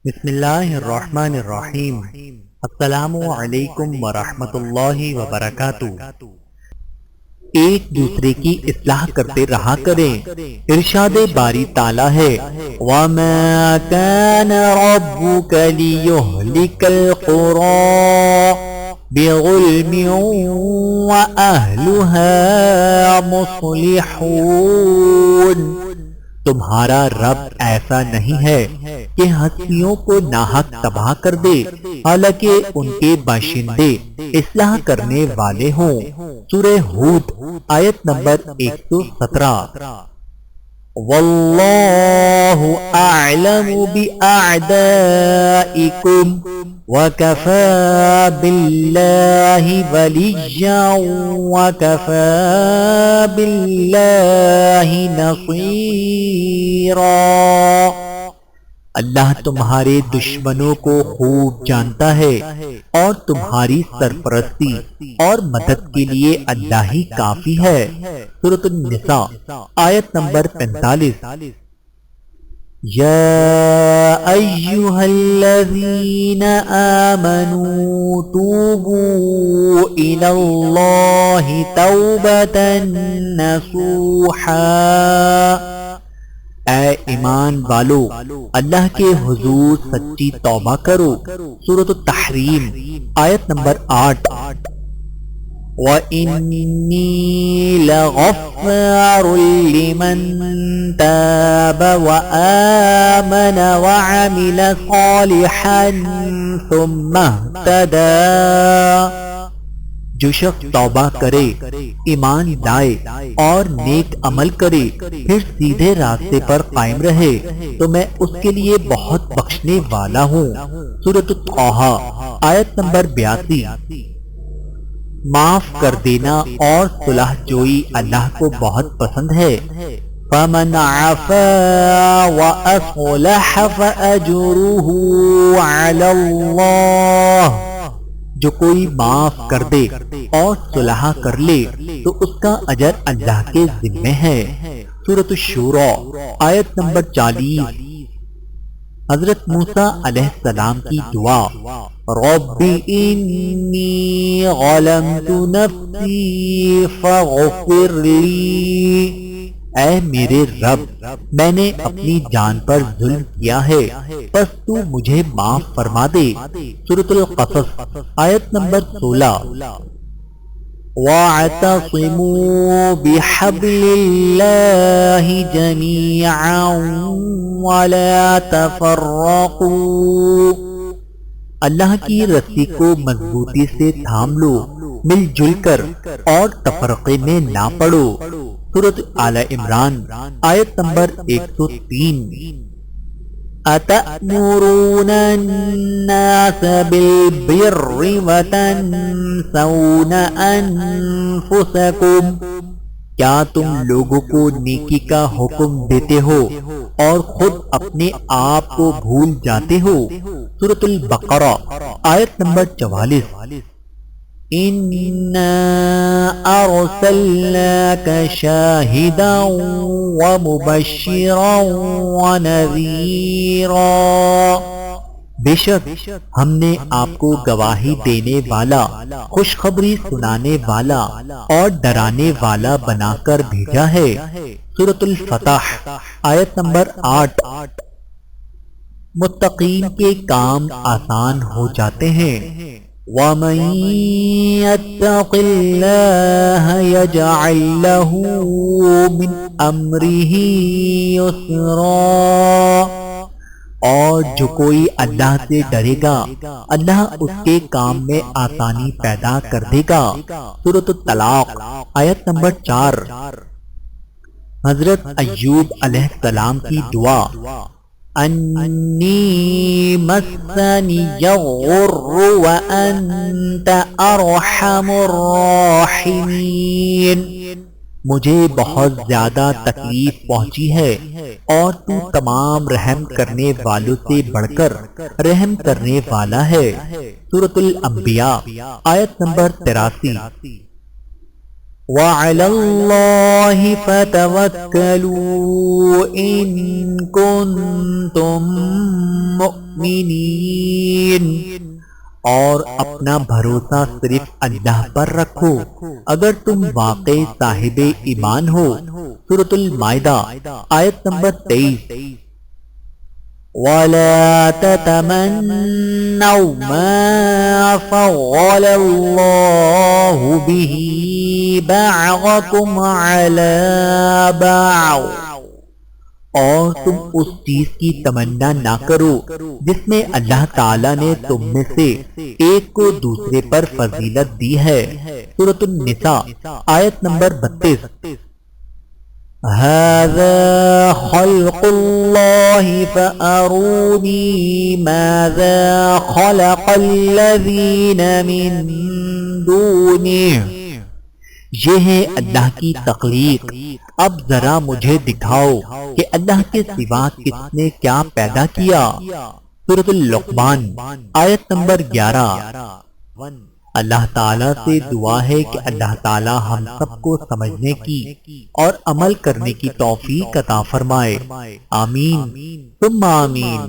بسم اللہ الرحمن الرحیم۔ السلام علیکم ورحمۃ اللہ وبرکاتہ۔ ایک دوسرے کی اصلاح کرتے رہا کریں۔ ارشاد باری تعالی ہے وَمَا كَانَ رَبُّكَ لِيُهْلِكَ الْقُرَىٰ بِظُلْمٍ وَأَهْلُهَا مُصْلِحُونَ۔ تمہارا رب ایسا نہیں ہے کہ ہستیوں کو ناحق تباہ کر دے حالانکہ ان کے باشندے اصلاح کرنے والے ہوں۔ سورہ ہود آیت نمبر 117۔ واللہ اعلم بأعدائکم وَكَفَى بِاللَّهِ وَلِيًّا وَكَفَى بِاللَّهِ نَصِيرًا۔ اللہ تمہارے دشمنوں کو خوب جانتا ہے اور تمہاری سرپرستی اور مدد کے لیے اللہ ہی کافی ہے۔ سورۃ النساء آیت نمبر 45۔ یا ایہا الذین آمنوا توبوا الی اللہ توبۃ نصوحا۔ اے ایمان والو اللہ کے حضور سچی توبہ کرو۔ سورۃ التحریم آیت نمبر 8۔ وَإِنِّي لَغَفَّارٌ لِمَن تَابَ وَآمَنَ وَعَمِلَ صَالِحًا ثُمَّ اهْتَدَىٰ۔ جو شخص توبہ کرے، ایمان لائے اور نیک عمل کرے پھر سیدھے راستے پر قائم رہے تو میں اس کے لیے بہت بخشنے والا ہوں۔ سورۃ طٰہٰ آیت نمبر 82۔ معاف کر دینا اور صلح جوئی اللہ کو بہت پسند ہے۔ فَمَنْ عَفَا وَأَصْلَحَ فَأَجْرُهُ عَلَى اللَّهِ۔ جو کوئی معاف کر دے اور صلح کر لے تو اس کا اجر اللہ کے ذمہ ہے۔ سورۃ الشورى آیت نمبر 40۔ حضرت موسیٰ علیہ السلام کی دعا رب انی ظلمت نفسی فاغفر لی۔ اے میرے رب میں نے اپنی جان پر ظلم کیا ہے پس تو مجھے معاف فرما دے۔ سورۃ القصص آیت نمبر 16۔ وَاعْتَصِمُوا بِحَبْلِ اللَّهِ جَمِيعًا وَلَا تَفَرَّقُوا۔ اللہ کی رسی کو مضبوطی سے تھام لو، مل جل کر اور تفرقے میں نہ پڑو۔ سورۃ آل عمران آیت نمبر 103۔ أَتَأْمُرُونَ النَّاسَ بِالْبِرِّ وَتَنْسَوْنَ أَنفُسَكُمْ۔ کیا تم لوگوں کو نیکی کا حکم دیتے ہو اور خود اپنے آپ کو بھول جاتے ہو۔ سورۃ البقرہ آیت نمبر 44۔ اِنَّا أَرْسَلْنَاكَ شَاهِدًا وَمُبَشِّرًا وَنَذِيرًا۔ بے شک ہم نے آپ کو گواہی دینے والا، خوشخبری سنانے والا اور ڈرانے والا بنا کر بھیجا ہے۔ سورۃ الفتح آیت نمبر 8۔ متقین کے کام آسان ہو جاتے ہیں۔ وَمَن يَتَّقِ اللَّهَ يَجْعَل لَّهُ مِنْ أَمْرِهِ يُسْرًا۔ اور جو کوئی اللہ سے ڈرے گا اللہ اس کے کام میں آسانی پیدا کر دے گا۔ سورۃ الطلاق آیت نمبر 4۔ حضرت ایوب علیہ السلام کی دعا انی مسنی الضر وانت ارحم الراحمین۔ مجھے بہت زیادہ تکلیف پہنچی ہے اور تو تمام رحم کرنے والوں سے بڑھ کر رحم کرنے والا ہے۔ سورۃ الانبیاء آیت نمبر 83۔ وَعَلَى اللَّهِ فَتَوَكَّلُوا إِن كُنتُم مُّؤْمِنِينَ۔ المؤمنین، اور اپنا بھروسہ صرف اللہ پر رکھو اگر تم واقعی صاحب ایمان ہو۔ سورۃ المائدہ آیت نمبر 23۔ وَلَا تَتَمَنَّوْا مَا فَضَّلَ اللَّهُ بِهِ بَعْضَكُمْ عَلَى بَعْضٍ، اور تم اس چیز کی تمنا نہ کرو جس میں اللہ تعالیٰ نے تم میں سے ایک کو دوسرے پر فضیلت دی ہے۔ سورۃ النساء آیت نمبر 32۔ هَذَا خَلْقُ اللَّهِ فَأَرُونِي مَاذَا خَلَقَ الَّذِينَ مِن دُونِهِ، یہ ہے اللہ کی تخلیق، اب ذرا مجھے دکھاؤ کہ اللہ کے سوا کس نے کیا پیدا کیا۔ سورۃ اللقمان آیت نمبر 11۔ اللہ تعالیٰ سے دعا ہے کہ اللہ تعالیٰ ہم سب کو سمجھنے کی اور عمل کرنے کی توفیق عطا فرمائے، آمین ثم آمین۔